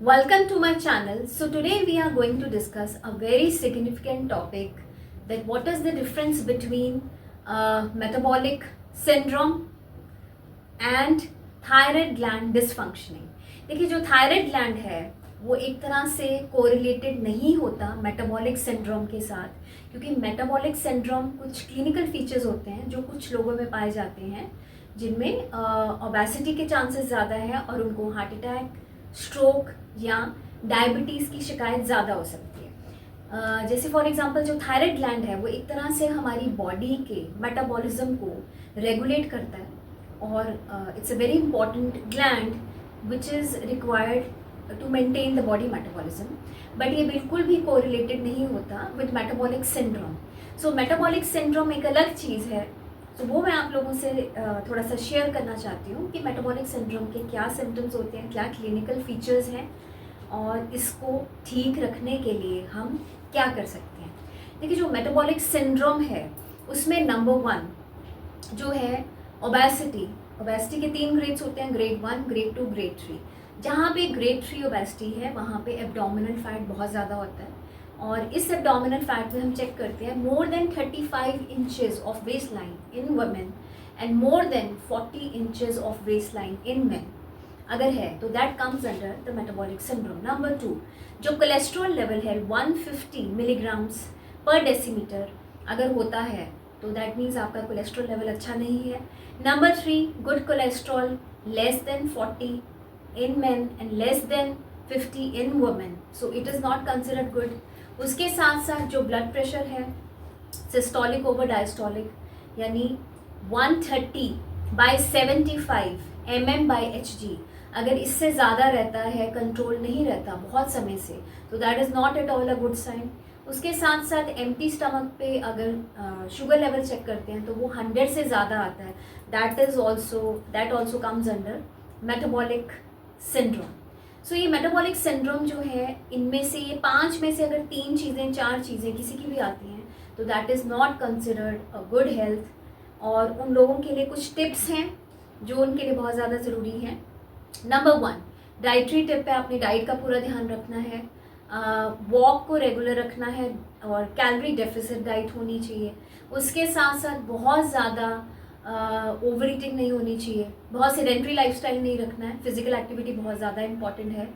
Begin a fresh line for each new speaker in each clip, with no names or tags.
Welcome to my channel. So today we are going to discuss a very significant topic, that what is the difference between metabolic syndrome and thyroid gland dysfunctioning. देखिए, जो thyroid gland है वो एक तरह से correlated नहीं होता metabolic syndrome के साथ, क्योंकि मेटाबॉलिक सिंड्रोम कुछ क्लिनिकल फीचर्स होते हैं जो कुछ लोगों में पाए जाते हैं, जिनमें ओबेसिटी के चांसेस ज़्यादा है और उनको हार्ट अटैक, स्ट्रोक या डायबिटीज़ की शिकायत ज़्यादा हो सकती है। जैसे फॉर एग्जांपल जो थायराइड ग्लैंड है वो एक तरह से हमारी बॉडी के मेटाबॉलिज्म को रेगुलेट करता है और it's a very important gland which is required to maintain the body metabolism, but ये बिल्कुल भी कोरिलेटेड नहीं होता with metabolic syndrome. So metabolic syndrome एक अलग चीज़ है, तो वो मैं आप लोगों से थोड़ा सा शेयर करना चाहती हूँ कि मेटाबॉलिक सिंड्रोम के क्या सिम्टम्स होते हैं, क्या क्लिनिकल फीचर्स हैं और इसको ठीक रखने के लिए हम क्या कर सकते हैं। देखिए, जो मेटाबॉलिक सिंड्रोम है उसमें नंबर 1 जो है ओबेसिटी। ओबेसिटी के 3 ग्रेड्स होते हैं, ग्रेड 1, ग्रेड 2, ग्रेड 3। जहाँ पे ग्रेड 3 ओबेसिटी है वहाँ पे एब्डोमिनल फैट बहुत ज़्यादा होता है और इस एब्डोमिनल फैट में हम चेक करते हैं more than 35 inches of waist line in women and more than 40 inches of waist line in men अगर है तो that comes under the metabolic syndrome. Number 2, जो कोलेस्ट्रॉल लेवल है 150 मिलीग्राम्स पर डेसीमीटर अगर होता है तो दैट मीन्स आपका कोलेस्ट्रॉल लेवल अच्छा नहीं है। Number 3, good cholesterol less than 40 in main and less than 50 in women, so it is not considered good. उसके साथ साथ जो ब्लड प्रेशर है सिस्टोलिक ओवर डायस्टोलिक, यानी 130/75 mm/Hg, अगर इससे ज़्यादा रहता है, कंट्रोल नहीं रहता बहुत समय से, तो that is not at all a good sign. उसके साथ साथ एम्प्टी स्टमक पे अगर शुगर लेवल चेक करते हैं तो वो 100 से ज़्यादा आता है, that also comes under metabolic syndrome. So ये मेटाबॉलिक सिंड्रोम जो है, इनमें से ये 5 में से अगर 3 चीज़ें 4 चीज़ें किसी की भी आती हैं तो that is not considered a good health. और उन लोगों के लिए कुछ टिप्स हैं जो उनके लिए बहुत ज़्यादा ज़रूरी है। नंबर 1, डाइटरी टिप पे आपने डाइट का पूरा ध्यान रखना है, वॉक को रेगुलर रखना है और कैलोरी डेफिसिट डाइट होनी चाहिए। उसके साथ साथ बहुत ज़्यादा ओवर ईटिंग नहीं होनी चाहिए, बहुत सेडेंट्री लाइफस्टाइल नहीं रखना है, फिजिकल एक्टिविटी बहुत ज़्यादा इंपॉर्टेंट है।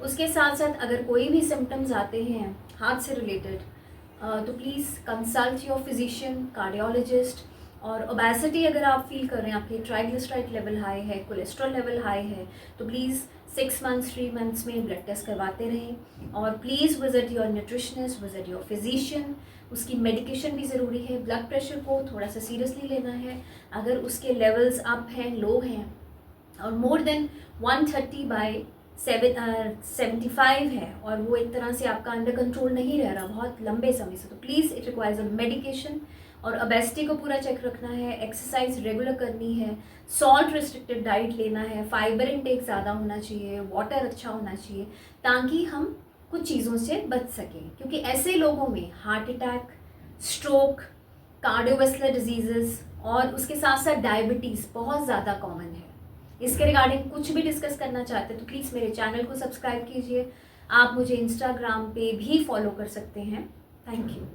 उसके साथ साथ अगर कोई भी सिम्टम्स आते हैं हार्ट से रिलेटेड तो please consult your physician, cardiologist. और ओबेसिटी अगर आप फील कर रहे हैं, आपके ट्राइग्लिसराइड लेवल हाई है, कोलेस्ट्रॉल लेवल हाई है, तो प्लीज़ 6 मंथ्स 3 मंथ्स में ब्लड टेस्ट करवाते रहें और please visit your nutritionist, visit your physician. उसकी मेडिकेशन भी ज़रूरी है। ब्लड प्रेशर को थोड़ा सा सीरियसली लेना है, अगर उसके लेवल्स अप हैं, लो हैं और मोर देन 130/75 है और वो एक तरह से आपका अंडर कंट्रोल नहीं रह रहा बहुत लंबे समय से, तो please it requires a medication. और ओबेसिटी को पूरा चेक रखना है, एक्सरसाइज रेगुलर करनी है, सॉल्ट रिस्ट्रिक्टेड डाइट लेना है, फाइबर इनटेक ज़्यादा होना चाहिए, वाटर अच्छा होना चाहिए, ताकि हम कुछ चीज़ों से बच सकें, क्योंकि ऐसे लोगों में heart attack, stroke, cardiovascular diseases और उसके साथ साथ डायबिटीज़ बहुत ज़्यादा कॉमन है। इसके रिगार्डिंग कुछ भी डिस्कस करना चाहते हैं तो प्लीज़ मेरे चैनल को सब्सक्राइब कीजिए। आप मुझे इंस्टाग्राम पे भी फॉलो कर सकते हैं। Thank you.